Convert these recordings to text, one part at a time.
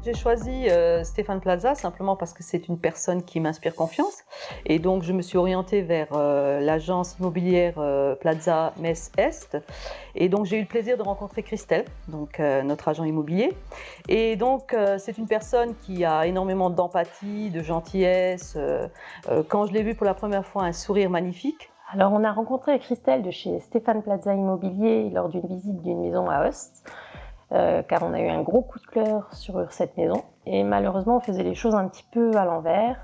J'ai choisi Stéphane Plaza simplement parce que c'est une personne qui m'inspire confiance et donc je me suis orientée vers l'agence immobilière Plaza Metz Est et donc j'ai eu le plaisir de rencontrer Christelle, donc notre agent immobilier. Et donc c'est une personne qui a énormément d'empathie, de gentillesse. Quand je l'ai vue pour la première fois, un sourire magnifique. Alors, on a rencontré Christelle de chez Stéphane Plaza Immobilier lors d'une visite d'une maison à Ost, car on a eu un gros coup de cœur sur cette maison. Et malheureusement, on faisait les choses un petit peu à l'envers.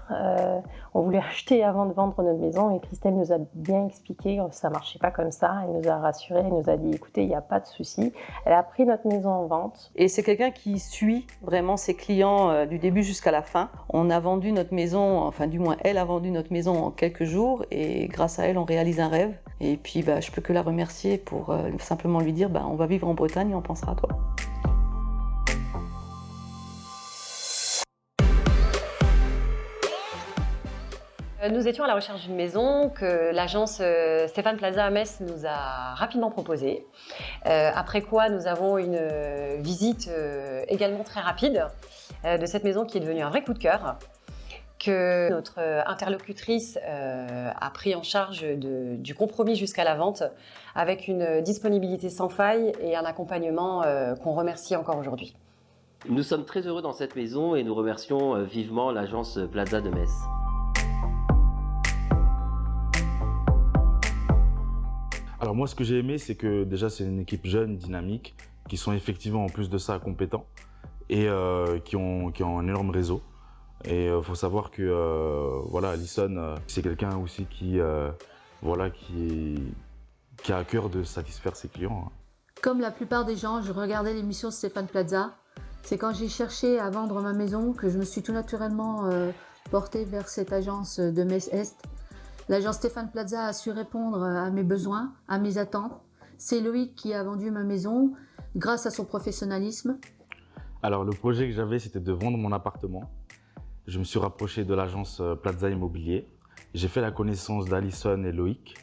On voulait acheter avant de vendre notre maison et Christelle nous a bien expliqué que ça ne marchait pas comme ça. Elle nous a rassurés, elle nous a dit écoutez, il n'y a pas de souci. Elle a pris notre maison en vente. Et c'est quelqu'un qui suit vraiment ses clients du début jusqu'à la fin. On a vendu notre maison, enfin du moins elle a vendu notre maison en quelques jours et grâce à elle on réalise un rêve. Et puis je peux que la remercier pour simplement lui dire on va vivre en Bretagne et on pensera à toi. Nous étions à la recherche d'une maison que l'agence Stéphane Plaza à Metz nous a rapidement proposée. Après quoi, nous avons une visite également très rapide de cette maison qui est devenue un vrai coup de cœur, que notre interlocutrice a pris en charge du compromis jusqu'à la vente avec une disponibilité sans faille et un accompagnement qu'on remercie encore aujourd'hui. Nous sommes très heureux dans cette maison et nous remercions vivement l'agence Plaza de Metz. Alors moi, ce que j'ai aimé, c'est que déjà, c'est une équipe jeune, dynamique, qui sont effectivement, en plus de ça, compétents et qui ont un énorme réseau. Et il faut savoir que voilà, Alison, c'est quelqu'un aussi qui a à cœur de satisfaire ses clients. Comme la plupart des gens, je regardais l'émission de Stéphane Plaza. C'est quand j'ai cherché à vendre ma maison que je me suis tout naturellement portée vers cette agence de Metz Est. L'agence Stéphane Plaza a su répondre à mes besoins, à mes attentes. C'est Loïc qui a vendu ma maison grâce à son professionnalisme. Alors le projet que j'avais, c'était de vendre mon appartement. Je me suis rapproché de l'agence Plaza Immobilier. J'ai fait la connaissance d'Alison et Loïc,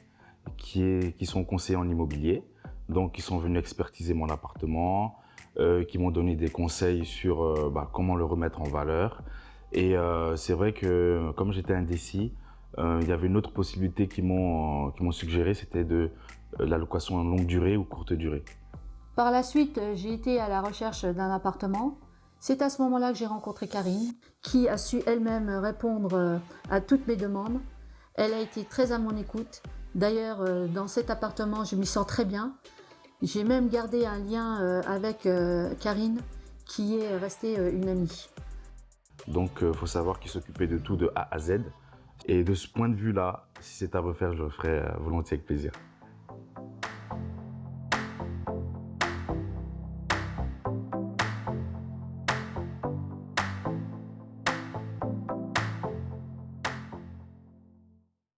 qui sont conseillers en immobilier. Donc, ils sont venus expertiser mon appartement, qui m'ont donné des conseils sur comment le remettre en valeur. Et c'est vrai que comme j'étais indécis, il y avait une autre possibilité qu'ils m'ont suggéré, c'était de la location en longue durée ou courte durée. Par la suite, j'ai été à la recherche d'un appartement. C'est à ce moment-là que j'ai rencontré Karine, qui a su elle-même répondre à toutes mes demandes. Elle a été très à mon écoute. D'ailleurs, dans cet appartement, je m'y sens très bien. J'ai même gardé un lien avec Karine, qui est restée une amie. Donc, il faut savoir qu'il s'occupait de tout de A à Z. Et de ce point de vue-là, si c'est à refaire, je le ferai volontiers avec plaisir.